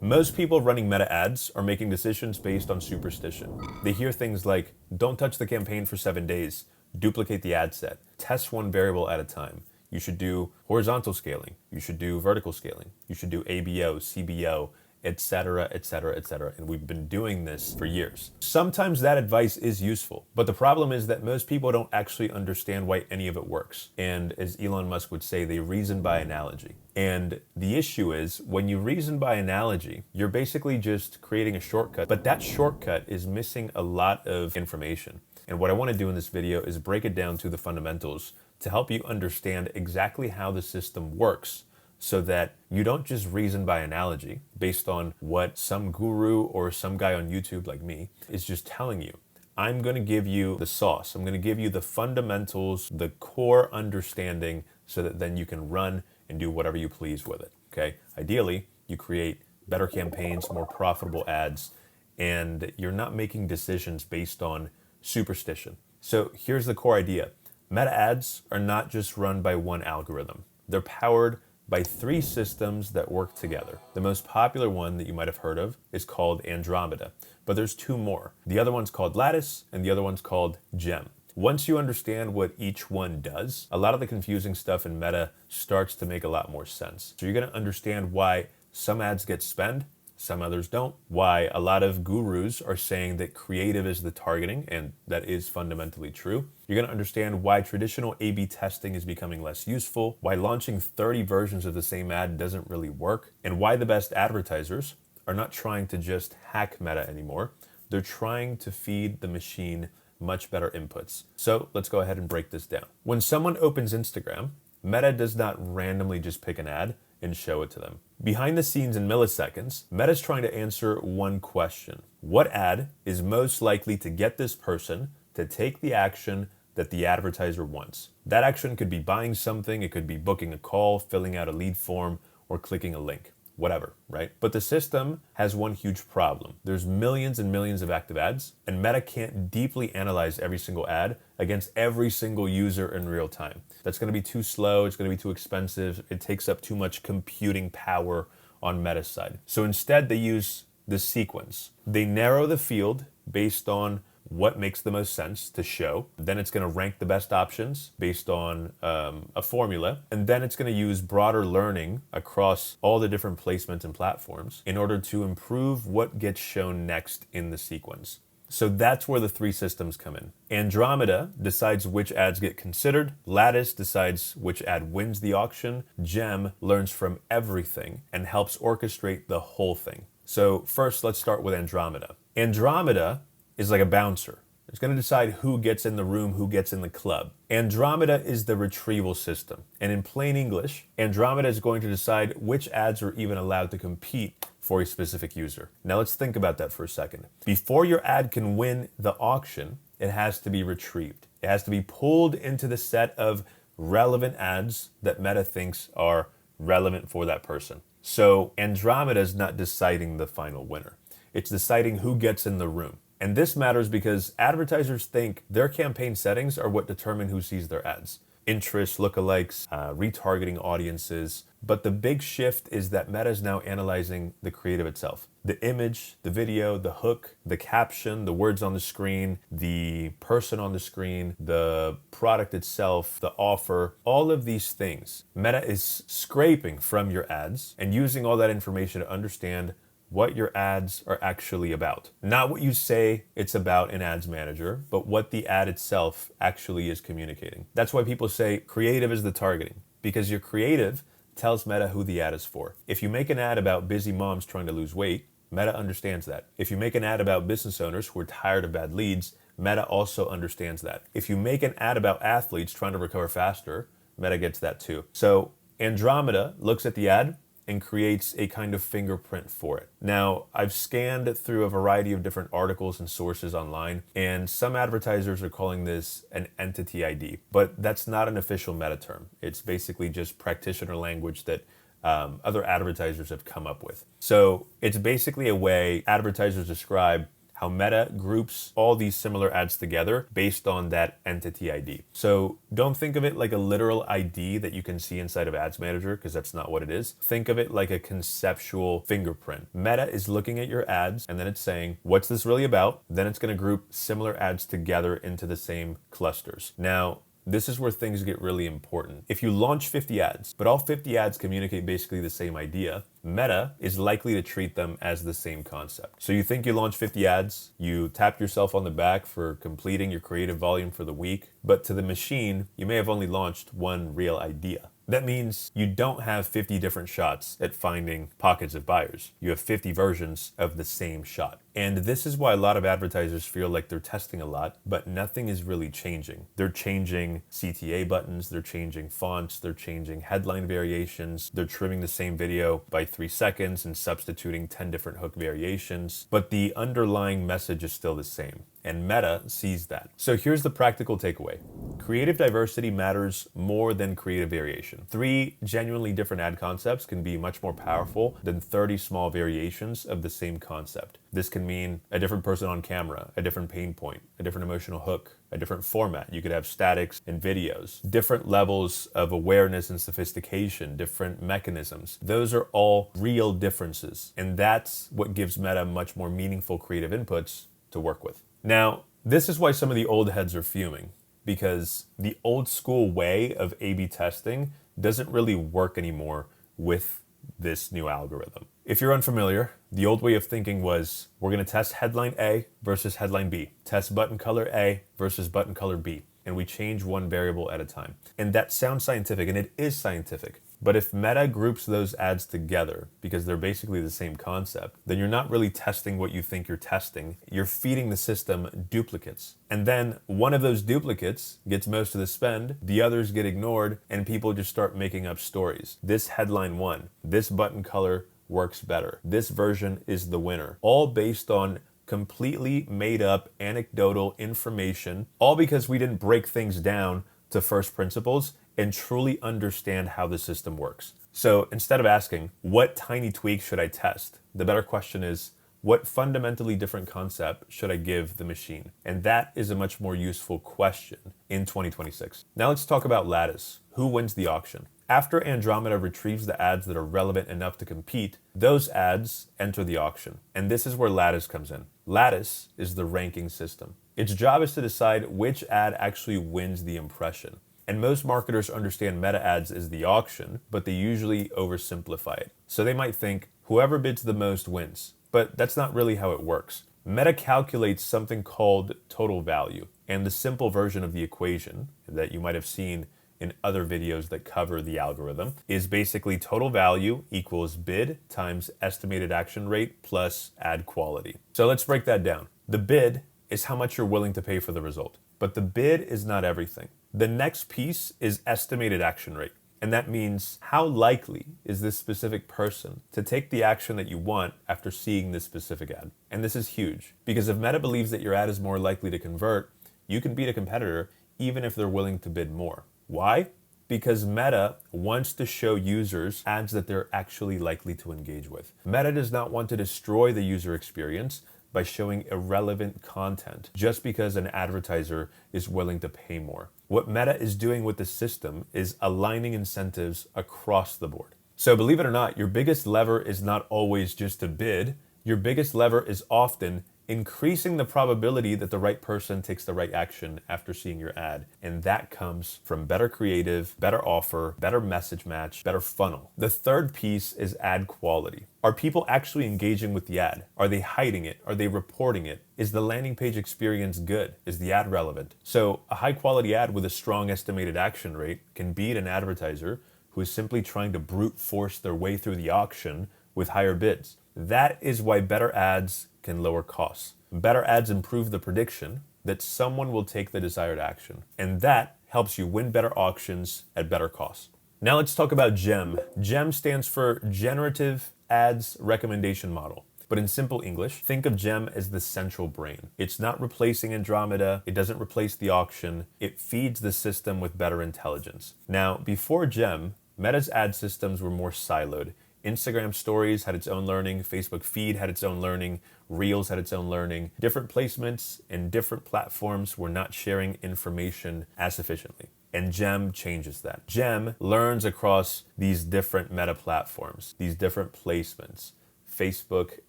Most people running Meta ads are making decisions based on superstition. They hear things like, don't touch the campaign for 7 days, duplicate the ad set, test one variable at a time. You should do horizontal scaling. You should do vertical scaling. You should do ABO, CBO, etc., etc., etc. And we've been doing this for years. Sometimes that advice is useful, but the problem is that most people don't actually understand why any of it works. And as Elon Musk would say, they reason by analogy. And the issue is, when you reason by analogy, you're basically just creating a shortcut, but that shortcut is missing a lot of information. And what I want to do in this video is break it down to the fundamentals to help you understand exactly how the system works, so that you don't just reason by analogy based on what some guru or some guy on YouTube like me is just telling you. I'm going to give you the sauce. I'm going to give you the fundamentals, the core understanding, so that then you can run and do whatever you please with it. Okay? Ideally, you create better campaigns, more profitable ads, and you're not making decisions based on superstition. So here's the core idea. Meta ads are not just run by one algorithm. They're powered by 3 systems that work together. The most popular one that you might have heard of is called Andromeda, but there's 2 more. The other one's called Lattice, and the other one's called Gem. Once you understand what each one does, a lot of the confusing stuff in Meta starts to make a lot more sense. So you're gonna understand why some ads get spent, some others don't, why a lot of gurus are saying that creative is the targeting, and that is fundamentally true. You're going to understand why traditional A/B testing is becoming less useful, why launching 30 versions of the same ad doesn't really work, and why the best advertisers are not trying to just hack Meta anymore. They're trying to feed the machine much better inputs. So let's go ahead and break this down. When someone opens Instagram, Meta does not randomly just pick an ad and show it to them. Behind the scenes in milliseconds, Meta's trying to answer one question. What ad is most likely to get this person to take the action that the advertiser wants? That action could be buying something, it could be booking a call, filling out a lead form, or clicking a link. Whatever, right? But the system has one huge problem. There's millions and millions of active ads, and Meta can't deeply analyze every single ad against every single user in real time. That's gonna be too slow, it's gonna be too expensive, it takes up too much computing power on Meta's side. So instead, they use the sequence. They narrow the field based on what makes the most sense to show. Then it's going to rank the best options based on a formula. And then it's going to use broader learning across all the different placements and platforms in order to improve what gets shown next in the sequence. So that's where the 3 systems come in. Andromeda decides which ads get considered. Lattice decides which ad wins the auction. Gem learns from everything and helps orchestrate the whole thing. So first, let's start with Andromeda. Andromeda is like a bouncer. It's going to decide who gets in the room, who gets in the club. Andromeda is the retrieval system. And in plain English, Andromeda is going to decide which ads are even allowed to compete for a specific user. Now let's think about that for a second. Before your ad can win the auction, it has to be retrieved. It has to be pulled into the set of relevant ads that Meta thinks are relevant for that person. So Andromeda is not deciding the final winner. It's deciding who gets in the room. And this matters because advertisers think their campaign settings are what determine who sees their ads. Interests, lookalikes, retargeting audiences. But the big shift is that Meta is now analyzing the creative itself. The image, the video, the hook, the caption, the words on the screen, the person on the screen, the product itself, the offer, all of these things. Meta is scraping from your ads and using all that information to understand what your ads are actually about. Not what you say it's about in Ads Manager, but what the ad itself actually is communicating. That's why people say creative is the targeting, because your creative tells Meta who the ad is for. If you make an ad about busy moms trying to lose weight, Meta understands that. If you make an ad about business owners who are tired of bad leads, Meta also understands that. If you make an ad about athletes trying to recover faster, Meta gets that too. So Andromeda looks at the ad and creates a kind of fingerprint for it. Now, I've scanned through a variety of different articles and sources online, and some advertisers are calling this an entity ID, but that's not an official Meta term. It's basically just practitioner language that other advertisers have come up with. So it's basically a way advertisers describe how Meta groups all these similar ads together based on that entity ID. So don't think of it like a literal ID that you can see inside of Ads Manager, because that's not what it is. Think of it like a conceptual fingerprint. Meta is looking at your ads and then it's saying, what's this really about? Then it's going to group similar ads together into the same clusters. Now, this is where things get really important. If you launch 50 ads, but all 50 ads communicate basically the same idea, Meta is likely to treat them as the same concept. So you think you launch 50 ads, you tap yourself on the back for completing your creative volume for the week, but to the machine, you may have only launched one real idea. That means you don't have 50 different shots at finding pockets of buyers. You have 50 versions of the same shot. And this is why a lot of advertisers feel like they're testing a lot, but nothing is really changing. They're changing CTA buttons, they're changing fonts, they're changing headline variations, they're trimming the same video by 3 seconds and substituting 10 different hook variations, but the underlying message is still the same. And Meta sees that. So here's the practical takeaway. Creative diversity matters more than creative variation. 3 genuinely different ad concepts can be much more powerful than 30 small variations of the same concept. This can mean a different person on camera, a different pain point, a different emotional hook, a different format. You could have statics and videos, different levels of awareness and sophistication, different mechanisms. Those are all real differences. And that's what gives Meta much more meaningful creative inputs to work with. Now, this is why some of the old heads are fuming, because the old school way of A/B testing doesn't really work anymore with this new algorithm. If you're unfamiliar, the old way of thinking was, we're going to test headline A versus headline B, test button color A versus button color B, and we change one variable at a time. And that sounds scientific, and it is scientific. But if Meta groups those ads together because they're basically the same concept, then you're not really testing what you think you're testing. You're feeding the system duplicates. And then one of those duplicates gets most of the spend, the others get ignored, and people just start making up stories. This headline won. This button color works better. This version is the winner. All based on completely made up anecdotal information, all because we didn't break things down to first principles and truly understand how the system works. So instead of asking, what tiny tweak should I test? The better question is, what fundamentally different concept should I give the machine? And that is a much more useful question in 2026. Now let's talk about Lattice. Who wins the auction? After Andromeda retrieves the ads that are relevant enough to compete, those ads enter the auction. And this is where Lattice comes in. Lattice is the ranking system. Its job is to decide which ad actually wins the impression. And most marketers understand meta ads as the auction, but they usually oversimplify it. So they might think, whoever bids the most wins. But that's not really how it works. Meta calculates something called total value. And the simple version of the equation that you might have seen in other videos that cover the algorithm is basically total value equals bid times estimated action rate plus ad quality. So let's break that down. The bid is how much you're willing to pay for the result. But the bid is not everything. The next piece is estimated action rate. And that means how likely is this specific person to take the action that you want after seeing this specific ad? And this is huge, because if Meta believes that your ad is more likely to convert, you can beat a competitor even if they're willing to bid more. Why? Because Meta wants to show users ads that they're actually likely to engage with. Meta does not want to destroy the user experience by showing irrelevant content just because an advertiser is willing to pay more. What Meta is doing with the system is aligning incentives across the board. So believe it or not, your biggest lever is not always just to bid. Your biggest lever is often increasing the probability that the right person takes the right action after seeing your ad. And that comes from better creative, better offer, better message match, better funnel. The third piece is ad quality. Are people actually engaging with the ad? Are they hiding it? Are they reporting it? Is the landing page experience good? Is the ad relevant? So a high quality ad with a strong estimated action rate can beat an advertiser who is simply trying to brute force their way through the auction with higher bids. That is why better ads can lower costs. Better ads improve the prediction that someone will take the desired action. And that helps you win better auctions at better costs. Now let's talk about GEM. GEM stands for Generative Ads Recommendation Model. But in simple English, think of GEM as the central brain. It's not replacing Andromeda. It doesn't replace the auction. It feeds the system with better intelligence. Now, before GEM, Meta's ad systems were more siloed. Instagram stories had its own learning, Facebook feed had its own learning, Reels had its own learning. Different placements and different platforms were not sharing information as efficiently. And Gem changes that. Gem learns across these different meta platforms, these different placements, Facebook,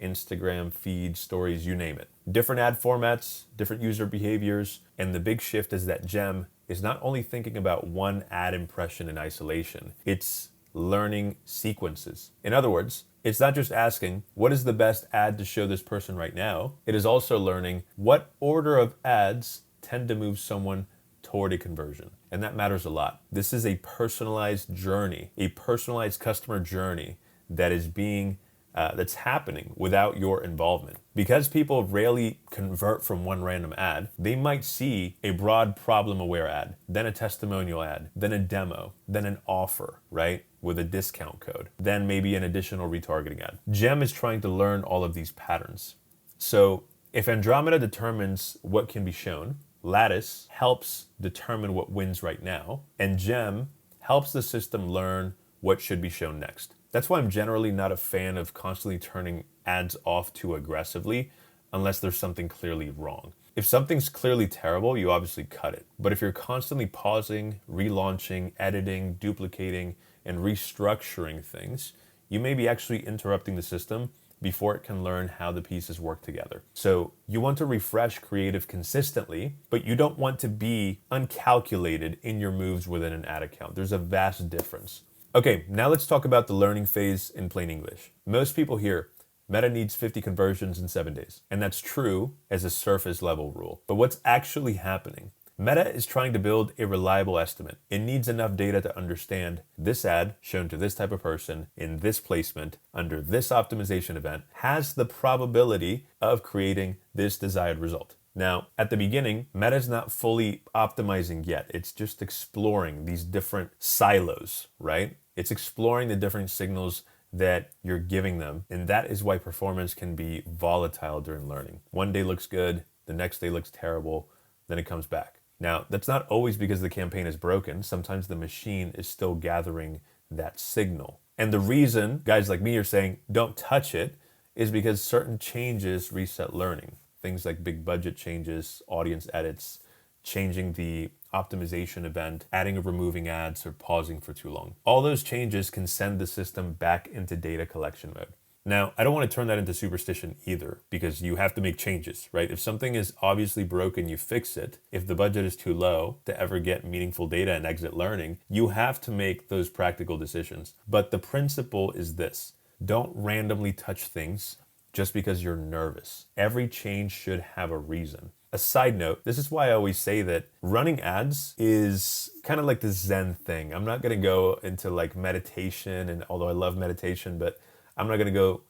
Instagram, feed, stories, you name it. Different ad formats, different user behaviors. And the big shift is that Gem is not only thinking about one ad impression in isolation, it's learning sequences. In other words, it's not just asking, what is the best ad to show this person right now? It is also learning what order of ads tend to move someone toward a conversion. And that matters a lot. This is a personalized journey, a personalized customer journey that is being that's happening without your involvement. Because people rarely convert from one random ad, they might see a broad problem-aware ad, then a testimonial ad, then a demo, then an offer, right, with a discount code, then maybe an additional retargeting ad. Gem is trying to learn all of these patterns. So if Andromeda determines what can be shown, Lattice helps determine what wins right now, and Gem helps the system learn what should be shown next. That's why I'm generally not a fan of constantly turning ads off too aggressively unless there's something clearly wrong. If something's clearly terrible, you obviously cut it. But if you're constantly pausing, relaunching, editing, duplicating, and restructuring things, you may be actually interrupting the system before it can learn how the pieces work together. So you want to refresh creative consistently, but you don't want to be uncalculated in your moves within an ad account. There's a vast difference. Okay, now let's talk about the learning phase in plain English. Most people hear, Meta needs 50 conversions in 7 days. And that's true as a surface level rule. But what's actually happening? Meta is trying to build a reliable estimate. It needs enough data to understand this ad shown to this type of person in this placement under this optimization event has the probability of creating this desired result. Now, at the beginning, Meta's not fully optimizing yet. It's just exploring these different silos, right? It's exploring the different signals that you're giving them. And that is why performance can be volatile during learning. One day looks good, the next day looks terrible, then it comes back. Now, that's not always because the campaign is broken. Sometimes the machine is still gathering that signal. And the reason guys like me are saying don't touch it is because certain changes reset learning. Things like big budget changes, audience edits, changing the optimization event, adding or removing ads, or pausing for too long. All those changes can send the system back into data collection mode. Now, I don't want to turn that into superstition either, because you have to make changes, right? If something is obviously broken, you fix it. If the budget is too low to ever get meaningful data and exit learning, you have to make those practical decisions. But the principle is this: don't randomly touch things just because you're nervous. Every change should have a reason. A side note, this is why I always say that running ads is kind of like the Zen thing. I'm not gonna go into like meditation, and although I love meditation, but I'm not gonna go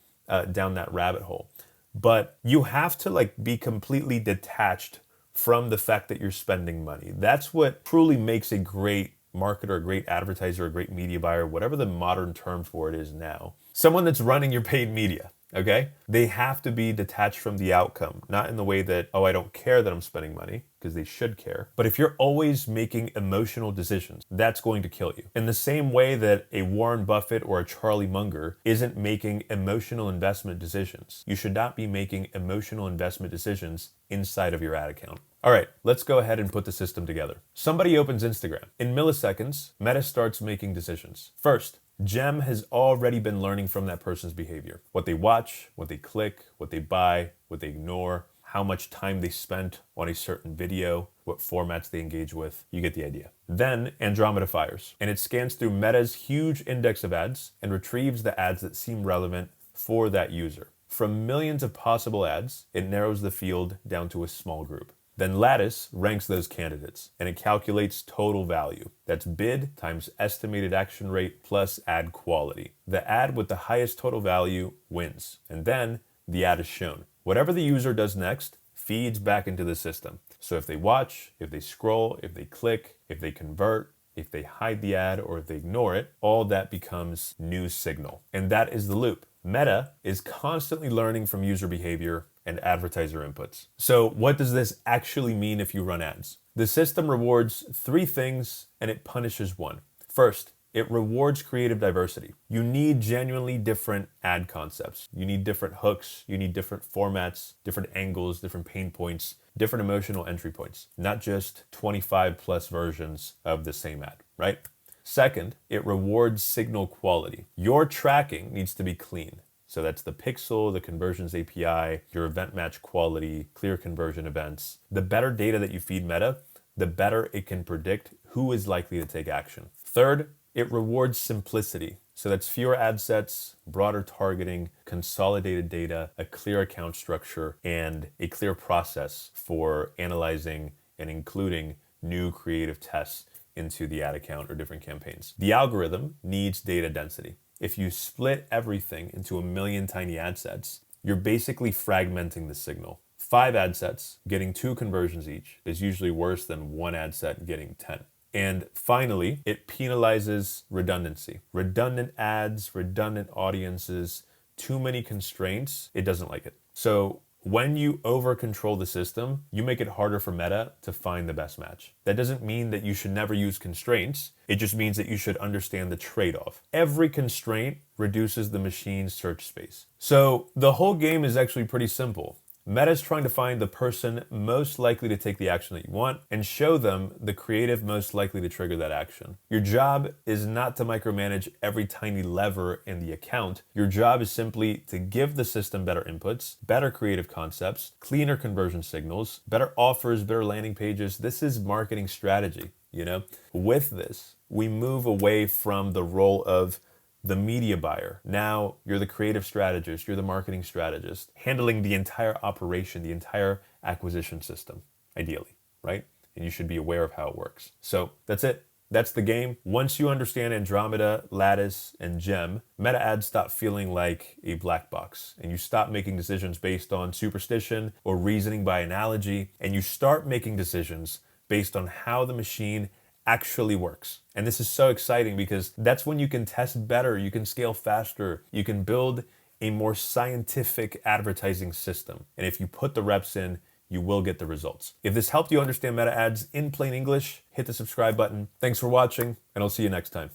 down that rabbit hole. But you have to like be completely detached from the fact that you're spending money. That's what truly makes a great marketer, a great advertiser, a great media buyer, whatever the modern term for it is now. Someone that's running your paid media. Okay? They have to be detached from the outcome, not in the way that, oh, I don't care that I'm spending money, because they should care. But if you're always making emotional decisions, that's going to kill you. In the same way that a Warren Buffett or a Charlie Munger isn't making emotional investment decisions, you should not be making emotional investment decisions inside of your ad account. All right, let's go ahead and put the system together. Somebody opens Instagram. In milliseconds, Meta starts making decisions. First, Gem has already been learning from that person's behavior. What they watch, what they click, what they buy, what they ignore, how much time they spent on a certain video, what formats they engage with. You get the idea. Then Andromeda fires, and it scans through Meta's huge index of ads and retrieves the ads that seem relevant for that user. From millions of possible ads, it narrows the field down to a small group. Then Lattice ranks those candidates, and it calculates total value. That's bid times estimated action rate plus ad quality. The ad with the highest total value wins, and then the ad is shown. Whatever the user does next feeds back into the system. So if they watch, if they scroll, if they click, if they convert, if they hide the ad, or if they ignore it, all that becomes new signal. And that is the loop. Meta is constantly learning from user behavior and advertiser inputs. So what does this actually mean if you run ads? The system rewards 3 things and it punishes 1. First, it rewards creative diversity. You need genuinely different ad concepts. You need different hooks. You need different formats, different angles, different pain points, different emotional entry points, not just 25 plus versions of the same ad, right? Second, it rewards signal quality. Your tracking needs to be clean. So that's the pixel, the conversions API, your event match quality, clear conversion events. The better data that you feed Meta, the better it can predict who is likely to take action. Third, it rewards simplicity. So that's fewer ad sets, broader targeting, consolidated data, a clear account structure, and a clear process for analyzing and including new creative tests into the ad account or different campaigns. The algorithm needs data density. If you split everything into a million tiny ad sets, you're basically fragmenting the signal. 5 ad sets getting 2 conversions each is usually worse than 1 ad set getting 10. And finally, it penalizes redundancy. Redundant ads, redundant audiences, too many constraints, it doesn't like it. So when you over control the system, you make it harder for Meta to find the best match. That doesn't mean that you should never use constraints. It just means that you should understand the trade-off. Every constraint reduces the machine's search space. So the whole game is actually pretty simple. Meta is trying to find the person most likely to take the action that you want and show them the creative most likely to trigger that action. Your job is not to micromanage every tiny lever in the account. Your job is simply to give the system better inputs, better creative concepts, cleaner conversion signals, better offers, better landing pages. This is marketing strategy, you know? With this, we move away from the role of the media buyer. Now you're the creative strategist, you're the marketing strategist, handling the entire operation, the entire acquisition system, ideally, right? And you should be aware of how it works. So that's it. That's the game. Once you understand Andromeda, Lattice, and Gem, Meta ads stop feeling like a black box, and you stop making decisions based on superstition or reasoning by analogy, and you start making decisions based on how the machine actually works. And this is so exciting because that's when you can test better, you can scale faster, you can build a more scientific advertising system. And if you put the reps in, you will get the results. If this helped you understand Meta ads in plain English, hit the subscribe button. Thanks for watching, and I'll see you next time.